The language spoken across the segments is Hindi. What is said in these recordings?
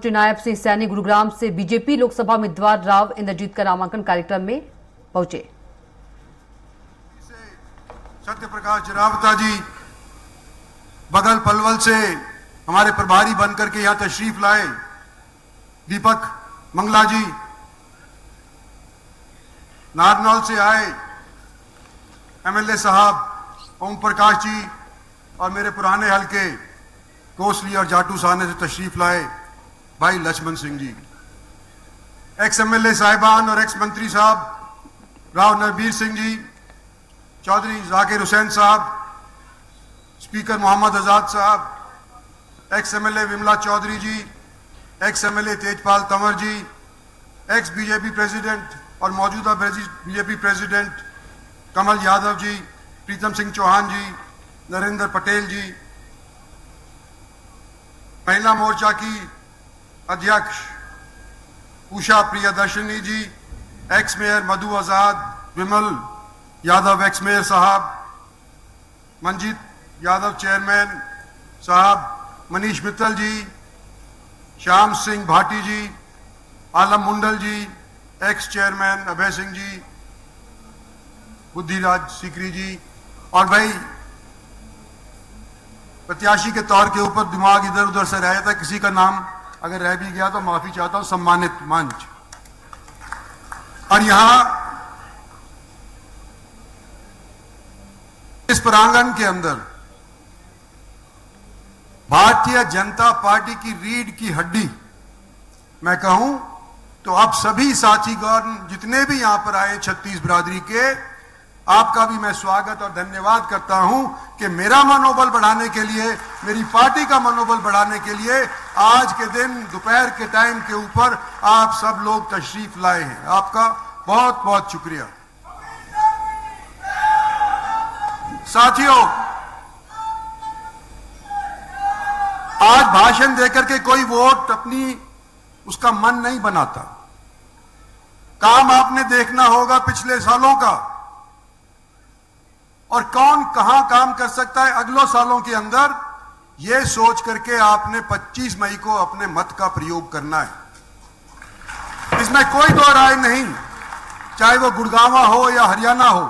नायब सिंह सैनी गुरुग्राम से बीजेपी लोकसभा उम्मीदवार राव इंद्रजीत का नामांकन कार्यक्रम में पहुंचे। सत्य प्रकाश जरावता जी बगल पलवल से हमारे प्रभारी बनकर के यहां तशरीफ लाए। दीपक मंगला जी नारनौल से आए। एमएलए साहब ओम प्रकाश जी और मेरे पुराने हलके कोसली और जाटू साहने से तशरीफ लाए भाई लक्ष्मण सिंह जी। एक्स एमएलए साहिबान और एक्स मंत्री साहब राव नरबीर सिंह जी, चौधरी जाकिर हुसैन साहब, स्पीकर मोहम्मद आजाद साहब, एक्स एमएलए विमला चौधरी जी, ex MLA Tejpal Tanwar ji, x BJP president और मौजूदा बीजेपी प्रेसिडेंट कमल यादव जी, प्रीतम सिंह चौहान जी, नरेंद्र पटेल जी, महिला मोर्चा की अध्यक्ष उषा प्रियदर्शनी जी, एक्स मेयर मधु आजाद, विमल यादव एक्स मेयर साहब, मंजीत यादव चेयरमैन साहब, मनीष मित्तल जी, श्याम सिंह भाटी जी, आलम मुंडल जी, एक्स चेयरमैन अभय सिंह जी, बुद्धिराज सीकरी जी। और भाई प्रत्याशी के तौर के ऊपर दिमाग इधर उधर से रह जाता है, किसी का नाम अगर रह भी गया तो माफी चाहता हूं। सम्मानित मंच और यहां इस प्रांगण के अंदर भारतीय जनता पार्टी की रीढ़ की हड्डी मैं कहूं तो आप सभी साथीगण जितने भी यहां पर आए छत्तीस बिरादरी के, आपका भी मैं स्वागत और धन्यवाद करता हूं कि मेरा मनोबल बढ़ाने के लिए, मेरी पार्टी का मनोबल बढ़ाने के लिए आज के दिन दोपहर के टाइम के ऊपर आप सब लोग तशरीफ लाए हैं। आपका बहुत बहुत शुक्रिया। साथियों, आज भाषण देकर के कोई वोट अपनी उसका मन नहीं बनाता। काम आपने देखना होगा पिछले सालों का और कौन कहां काम कर सकता है अगले सालों के अंदर, यह सोच करके आपने 25 मई को अपने मत का प्रयोग करना है। इसमें कोई दो राय नहीं, चाहे वो गुड़गांव हो या हरियाणा हो,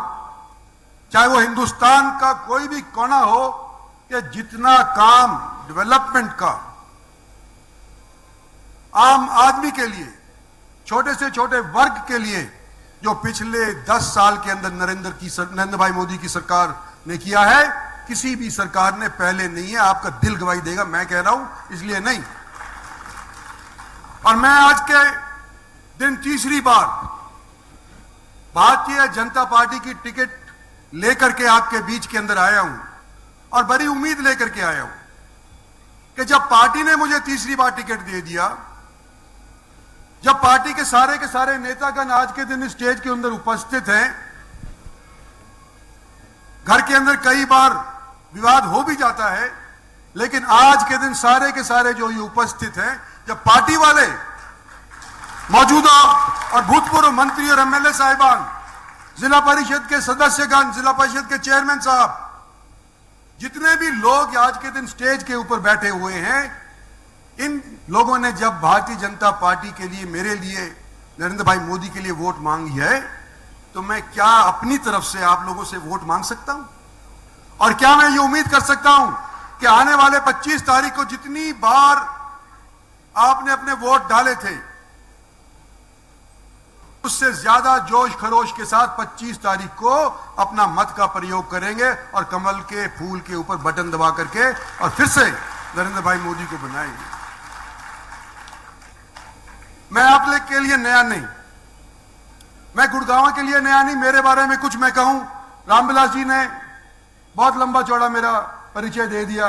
चाहे वो हिंदुस्तान का कोई भी कोना हो, कि जितना काम डेवलपमेंट का आम आदमी के लिए, छोटे से छोटे वर्ग के लिए जो पिछले 10 साल के अंदर नरेंद्र भाई मोदी की सरकार ने किया है, किसी भी सरकार ने पहले नहीं है। आपका दिल गवाही देगा, मैं कह रहा हूं इसलिए नहीं। और मैं आज के दिन तीसरी बार भारतीय जनता पार्टी की टिकट लेकर के आपके बीच के अंदर आया हूं और बड़ी उम्मीद लेकर के आया हूं कि जब पार्टी ने मुझे तीसरी बार टिकट दे दिया, जब पार्टी के सारे नेतागण आज के दिन स्टेज के अंदर उपस्थित हैं, घर के अंदर कई बार विवाद हो भी जाता है, लेकिन आज के दिन सारे के सारे जो ये उपस्थित हैं, जब पार्टी वाले मौजूदा और भूतपूर्व मंत्री और एमएलए साहिबान, जिला परिषद के सदस्यगण, जिला परिषद के चेयरमैन साहब, जितने भी लोग आज के दिन स्टेज के ऊपर बैठे हुए हैं, इन लोगों ने जब भारतीय जनता पार्टी के लिए, मेरे लिए, नरेंद्र भाई मोदी के लिए वोट मांगी है, तो मैं क्या अपनी तरफ से आप लोगों से वोट मांग सकता हूं? और क्या मैं ये उम्मीद कर सकता हूं कि आने वाले 25 तारीख को जितनी बार आपने अपने वोट डाले थे, उससे ज्यादा जोश खरोश के साथ 25 तारीख को अपना मत का प्रयोग करेंगे और कमल के फूल के ऊपर बटन दबा करके और फिर से नरेंद्र भाई मोदी को बनाएंगे। मैं आप लोग के लिए नया नहीं, मैं गुड़गांव के लिए नया नहीं। मेरे बारे में कुछ मैं कहूं, रामविलास जी ने बहुत लंबा चौड़ा मेरा परिचय दे दिया,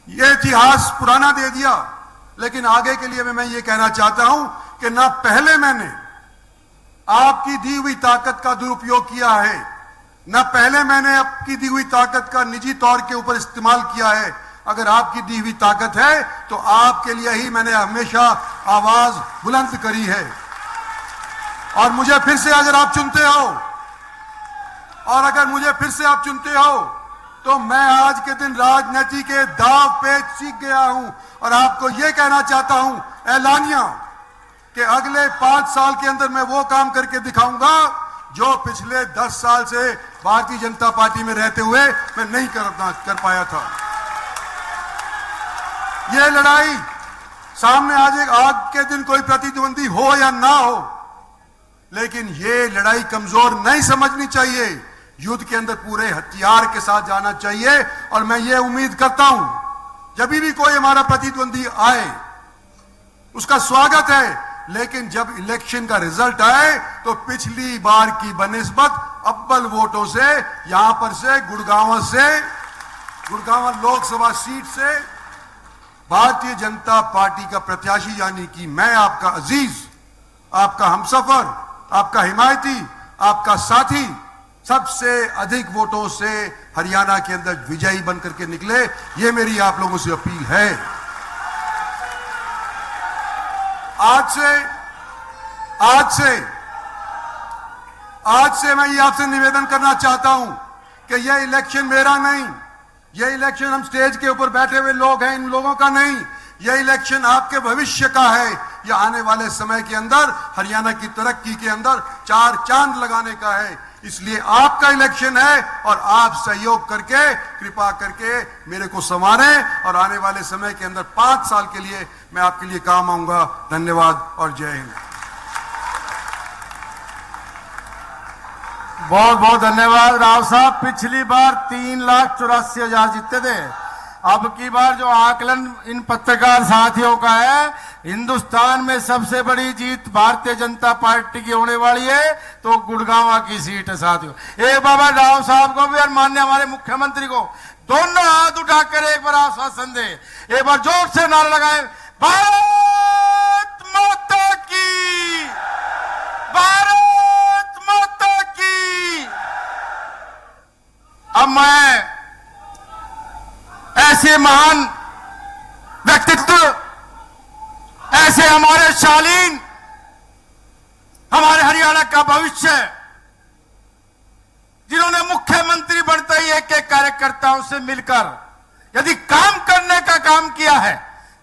ये इतिहास पुराना दे दिया, लेकिन आगे के लिए मैं ये कहना चाहता हूं कि ना पहले मैंने आपकी दी हुई ताकत का दुरुपयोग किया है, ना पहले मैंने आपकी दी हुई ताकत का निजी तौर के ऊपर इस्तेमाल किया है। अगर आपकी दी हुई ताकत है तो आपके लिए ही मैंने हमेशा आवाज बुलंद करी है। और मुझे फिर से अगर आप चुनते हो, और अगर मुझे फिर से आप चुनते हो, तो मैं आज के दिन राजनीति के दांव पे सीख गया हूं और आपको यह कहना चाहता हूं ऐलानिया कि अगले 5 साल के अंदर मैं वो काम करके दिखाऊंगा जो पिछले 10 साल से भारतीय जनता पार्टी में रहते हुए मैं नहीं कर पाया था। यह लड़ाई सामने आज एक आग के दिन कोई प्रतिद्वंदी हो या ना हो, लेकिन यह लड़ाई कमजोर नहीं समझनी चाहिए। युद्ध के अंदर पूरे हथियार के साथ जाना चाहिए और मैं ये उम्मीद करता हूं जब भी कोई हमारा प्रतिद्वंदी आए उसका स्वागत है, लेकिन जब इलेक्शन का रिजल्ट आए तो पिछली बार की बनिस्बत अव्वल वोटों से यहां पर से गुड़गांव लोकसभा सीट से भारतीय जनता पार्टी का प्रत्याशी यानी कि मैं आपका अजीज, आपका हमसफर, आपका हिमायती, आपका साथी सबसे अधिक वोटों से हरियाणा के अंदर विजयी बनकर के निकले। ये मेरी आप लोगों से अपील है। आज से मैं ये आपसे निवेदन करना चाहता हूं कि यह इलेक्शन मेरा नहीं, यह इलेक्शन हम स्टेज के ऊपर बैठे हुए लोग हैं इन लोगों का नहीं, यह इलेक्शन आपके भविष्य का है। यह आने वाले समय के अंदर हरियाणा की तरक्की के अंदर 4 चांद लगाने का है। इसलिए आपका इलेक्शन है और आप सहयोग करके कृपा करके मेरे को संवारें और आने वाले समय के अंदर 5 साल के लिए मैं आपके लिए काम आऊंगा। धन्यवाद और जय हिंद। बहुत बहुत धन्यवाद राव साहब। पिछली बार 3,84,000 जीते थे, अब की बार जो आकलन इन पत्रकार साथियों का है, हिंदुस्तान में सबसे बड़ी जीत भारतीय जनता पार्टी की होने वाली है तो गुड़गांव की सीट है साथियों। एक बाबा राव साहब को भी और माननीय हमारे मुख्यमंत्री को दोनों हाथ उठाकर एक बार आश्वासन दे, एक बार जोर से नारा लगाए, भारत माता की, भारत माता की। अब मैं ऐसे महान व्यक्तित्व, ऐसे हमारे शालीन, हमारे हरियाणा का भविष्य, जिन्होंने मुख्यमंत्री बनते ही एक एक कार्यकर्ताओं से मिलकर यदि काम करने का काम किया है,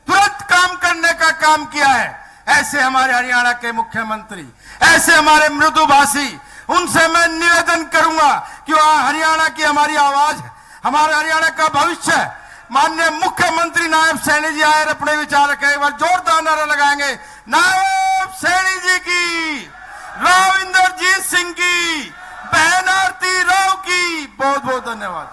तुरंत काम करने का काम किया है, ऐसे हमारे हरियाणा के मुख्यमंत्री, ऐसे हमारे मृदुभाषी, उनसे मैं निवेदन करूंगा कि वह हरियाणा की हमारी आवाज है, हमारे हरियाणा का भविष्य है। माननीय मुख्यमंत्री नायब सैनी जी आए अपने विचार रखे, एक बार जोरदार नारा लगाएंगे, नायब सैनी जी की, राव इंद्रजीत सिंह की, बहन आरती राव की। बहुत बहुत धन्यवाद।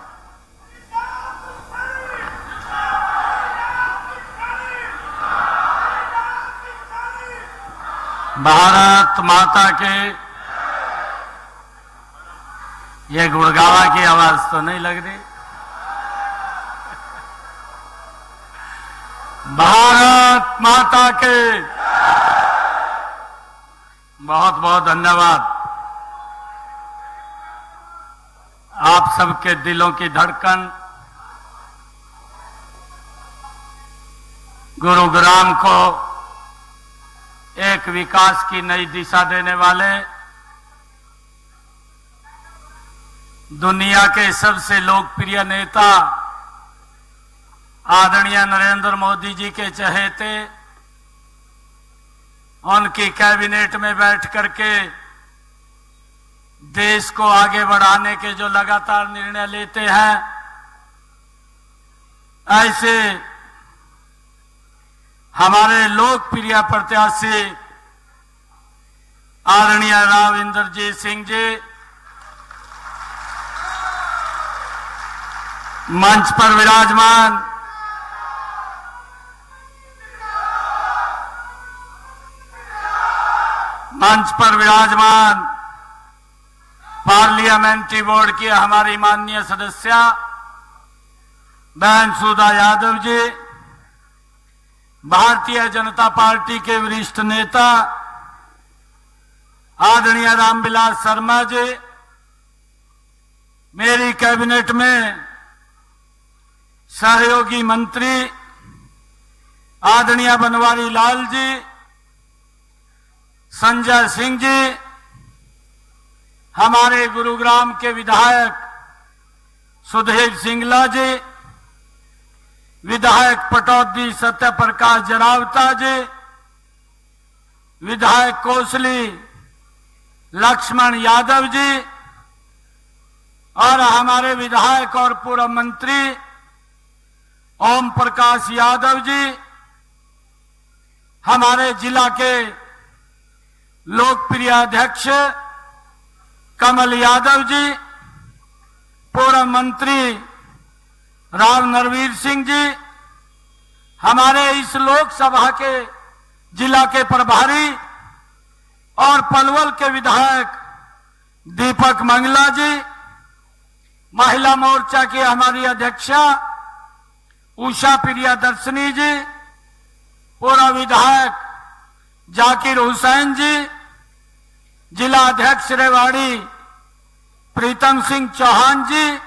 भारत माता के। ये गुड़गांव की आवाज तो नहीं लग रही। भारत माता के बहुत बहुत धन्यवाद। आप सबके दिलों की धड़कन गुरुग्राम को एक विकास की नई दिशा देने वाले, दुनिया के सबसे लोकप्रिय नेता आदरणीय नरेंद्र मोदी जी के चहेते, उनकी कैबिनेट में बैठ करके देश को आगे बढ़ाने के जो लगातार निर्णय लेते हैं, ऐसे हमारे लोकप्रिय प्रत्याशी आदरणीय राव इंद्रजीत सिंह जी मंच पर विराजमान, मंच पर विराजमान पार्लियामेंट्री बोर्ड की हमारी माननीय सदस्य बहन सुधा यादव जी, भारतीय जनता पार्टी के वरिष्ठ नेता आदरणीय रामविलास शर्मा जी, मेरी कैबिनेट में सहयोगी मंत्री आदरणीय बनवारी लाल जी, संजय सिंह जी, हमारे गुरुग्राम के विधायक सुधीर सिंगला जी, विधायक पटौदी सत्य प्रकाश जरावता जी, विधायक कोसली लक्ष्मण यादव जी और हमारे विधायक और पूर्व मंत्री ओम प्रकाश यादव जी, हमारे जिला के लोकप्रिय अध्यक्ष कमल यादव जी, पूर्व मंत्री राव नरवीर सिंह जी, हमारे इस लोकसभा के जिला के प्रभारी और पलवल के विधायक दीपक मंगला जी, महिला मोर्चा की हमारी अध्यक्षा उषा प्रियदर्शनी जी, पूर्व विधायक जाकिर हुसैन जी, जिला अध्यक्ष रेवाड़ी प्रीतम सिंह चौहान जी,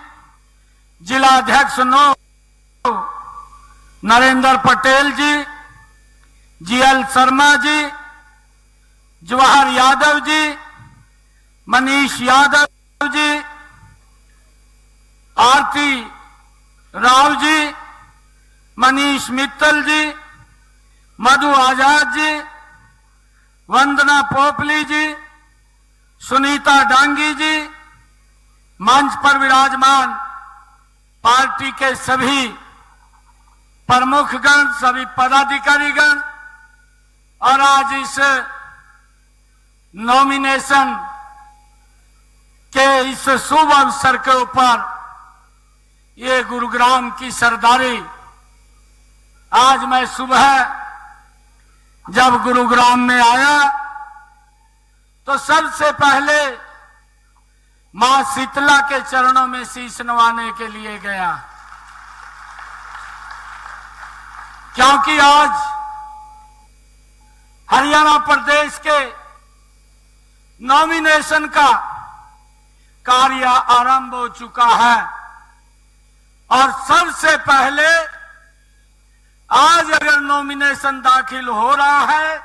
जिला अध्यक्ष नरेंद्र पटेल जी, जीएल शर्मा जी, जवाहर यादव जी, मनीष यादव जी, आरती राव जी, मनीष मित्तल जी, मधु आजाद जी, वंदना पोपली जी, सुनीता डांगी जी, मंच पर विराजमान पार्टी के सभी प्रमुखगण, सभी पदाधिकारीगण और आज इस नॉमिनेशन के इस शुभ अवसर के ऊपर ये गुरुग्राम की सरदारी, आज मैं सुबह जब गुरुग्राम में आया तो सबसे पहले मां शीतला के चरणों में शीश नवाने के लिए गया, क्योंकि आज हरियाणा प्रदेश के नॉमिनेशन का कार्य आरंभ हो चुका है और सबसे पहले आज अगर नॉमिनेशन दाखिल हो रहा है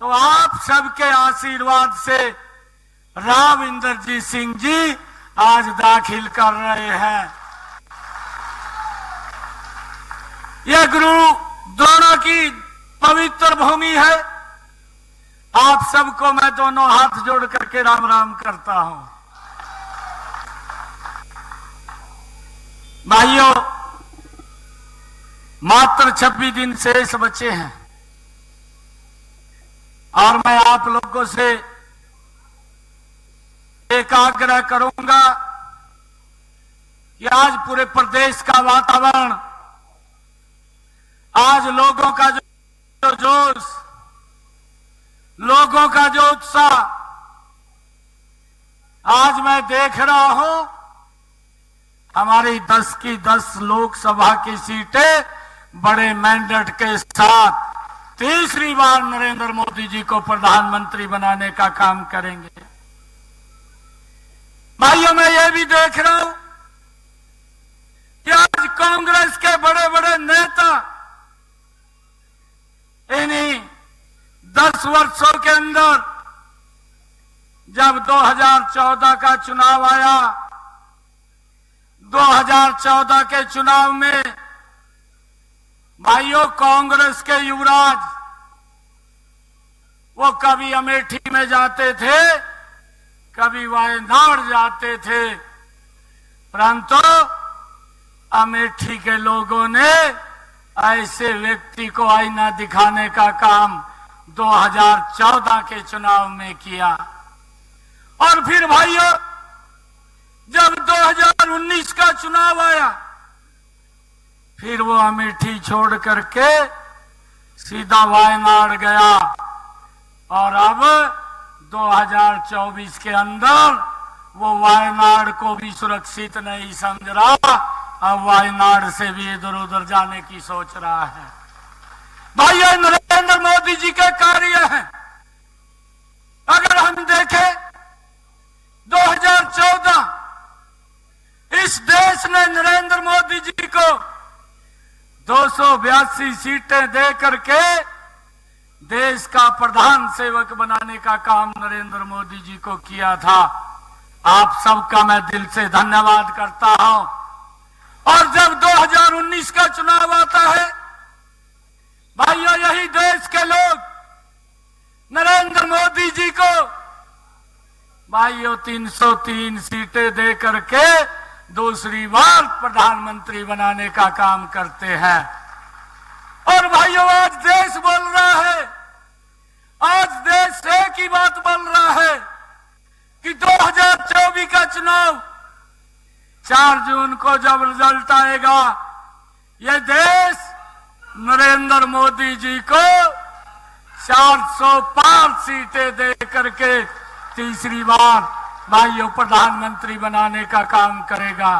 तो आप सबके आशीर्वाद से राव इंद्रजीत सिंह जी आज दाखिल कर रहे हैं। यह गुरु द्रोणों की पवित्र भूमि है। आप सबको मैं दोनों हाथ जोड़ करके राम राम करता हूं। भाइयों, मात्र 26 दिन शेष बचे हैं और मैं आप लोगों से एक आग्रह करूंगा कि आज पूरे प्रदेश का वातावरण, आज लोगों का जो जोश, लोगों का जो उत्साह आज मैं देख रहा हूं, हमारी 10 की 10 लोकसभा की सीटें बड़े मैंडेट के साथ तीसरी बार नरेंद्र मोदी जी को प्रधानमंत्री बनाने का काम करेंगे। भाइयों, मैं ये भी देख रहा हूं कि आज कांग्रेस के बड़े बड़े नेता इन्हीं 10 वर्षों के अंदर, जब 2014 का चुनाव आया, 2014 के चुनाव में भाइयों कांग्रेस के युवराज वो कभी अमेठी में जाते थे, कभी वायनाड जाते थे, परंतु अमेठी के लोगों ने ऐसे व्यक्ति को आईना दिखाने का काम 2014 के चुनाव में किया। और फिर भाइयों, जब 2019 का चुनाव आया, फिर वो अमेठी छोड़ करके सीधा वायनाड गया और अब 2024 के अंदर वो वायनाड को भी सुरक्षित नहीं समझ रहा, अब वायनाड से भी इधर उधर जाने की सोच रहा है। भाई, ये नरेंद्र मोदी जी के कार्य हैं। अगर हम देखें 2014 इस देश ने नरेंद्र मोदी जी को 282 सीटें दे करके देश का प्रधान सेवक बनाने का काम नरेंद्र मोदी जी को किया था। आप सबका मैं दिल से धन्यवाद करता हूं। और जब 2019 का चुनाव आता है भाइयों, यही देश के लोग नरेंद्र मोदी जी को भाइयों 303 सीटें दे करके दूसरी बार प्रधानमंत्री बनाने का काम करते हैं। और भाइयों, आज देश बोल रहा है, आज देश एक ही बात बोल रहा है कि 2024 का चुनाव 4 जून को जब रिजल्ट आएगा, यह देश नरेंद्र मोदी जी को 405 सीटें दे करके तीसरी बार भाइयों प्रधानमंत्री बनाने का काम करेगा।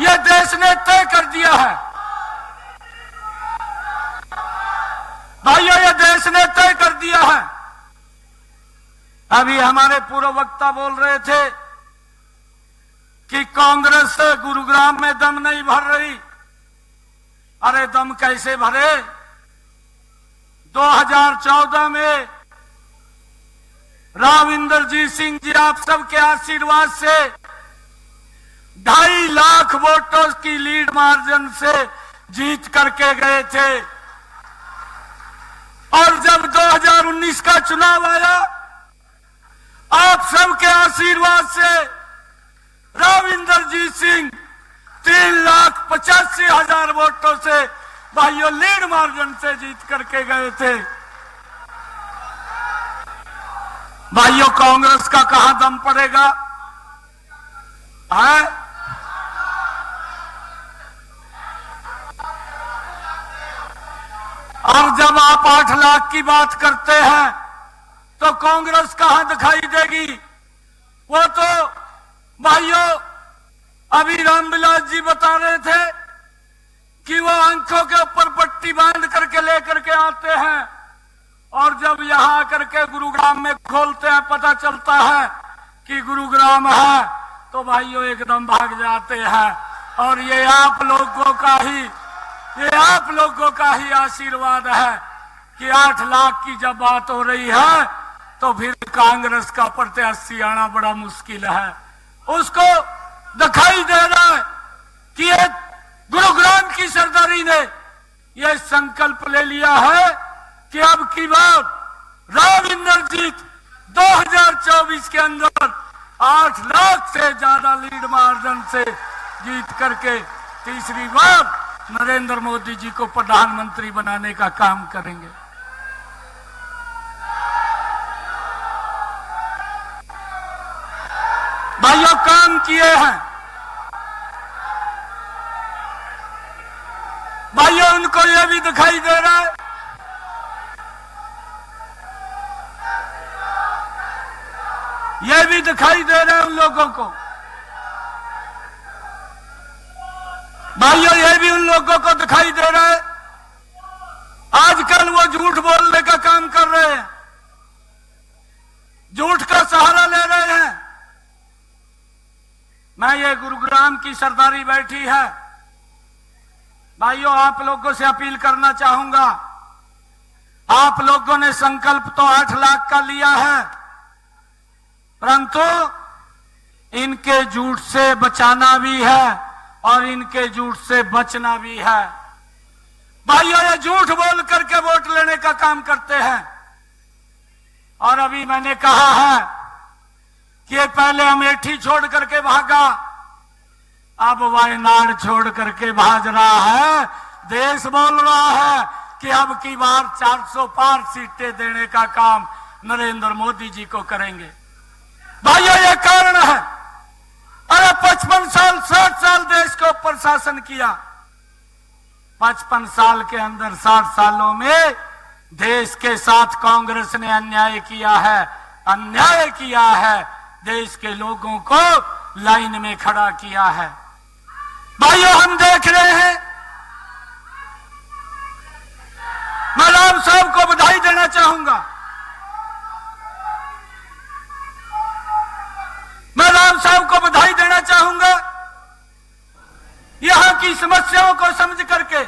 यह देश ने तय कर दिया है भाइयों, यह देश ने तय कर दिया है। अभी हमारे पूर्व वक्ता बोल रहे थे कि कांग्रेस गुरुग्राम में दम नहीं भर रही। अरे दम कैसे भरे? 2014 में राव इंदरजीत सिंह जी आप सबके आशीर्वाद से 2.5 लाख वोटों की लीड मार्जिन से जीत करके गए थे। और जब 2019 का चुनाव आया, आप सबके आशीर्वाद से राव इंदरजीत सिंह 3,85,000 वोटों से भाइयों लीड मार्जिन से जीत करके गए थे। भाइयों, कांग्रेस का कहां दम पड़ेगा? है? और जब आप 8 लाख की बात करते हैं तो कांग्रेस कहां दिखाई देगी? वो तो भाइयों अभी रामविलास जी बता रहे थे कि वो आंखों के ऊपर पट्टी बांध करके लेकर के आते हैं और जब यहां आकर के गुरुग्राम में खोलते हैं, पता चलता है कि गुरुग्राम है, तो भाइयों एकदम भाग जाते हैं। और ये आप लोगों का ही आशीर्वाद है कि 8 लाख की जब बात हो रही है तो फिर कांग्रेस का प्रत्याशी आना बड़ा मुश्किल है। उसको दिखाई दे रहा है कि ये गुरुग्राम की सरदारी ने यह संकल्प ले लिया है कि अब की बार राव इंदरजीत 2024 के अंदर 8 लाख से ज्यादा लीड मार्जिन से जीत करके तीसरी बार नरेंद्र मोदी जी को प्रधानमंत्री बनाने का काम करेंगे। भाइयों, काम किए हैं भाइयों, उनको यह भी दिखाई दे रहा है उन लोगों को भाइयों, यह भी उन लोगों को दिखाई दे रहा है। आजकल वो झूठ बोलने का काम कर रहे हैं, झूठ का सहारा ले रहे हैं। मैं ये गुरुग्राम की सरदारी बैठी है भाइयों, आप लोगों से अपील करना चाहूंगा। आप लोगों ने संकल्प तो 8 लाख का लिया है, परंतु इनके झूठ से बचाना भी है और इनके झूठ से बचना भी है। भाइयों, ये झूठ बोल करके वोट लेने का काम करते हैं। और अभी मैंने कहा है कि पहले अमेठी छोड़ करके भागा, अब वायनाड छोड़ करके भाग रहा है। देश बोल रहा है कि अब की बार 400 पार सीटें देने का काम नरेंद्र मोदी जी को करेंगे। भाइयों, यह कारण है। अरे 55 साल 60 साल देश के ऊपर शासन किया। 55 साल के अंदर 60 सालों में देश के साथ कांग्रेस ने अन्याय किया है, देश के लोगों को लाइन में खड़ा किया है। भाइयों, हम देख रहे हैं, मैं राम साहब को बधाई देना चाहूंगा। मैं राम साहब को बधाई देना चाहूंगा। यहां की समस्याओं को समझ करके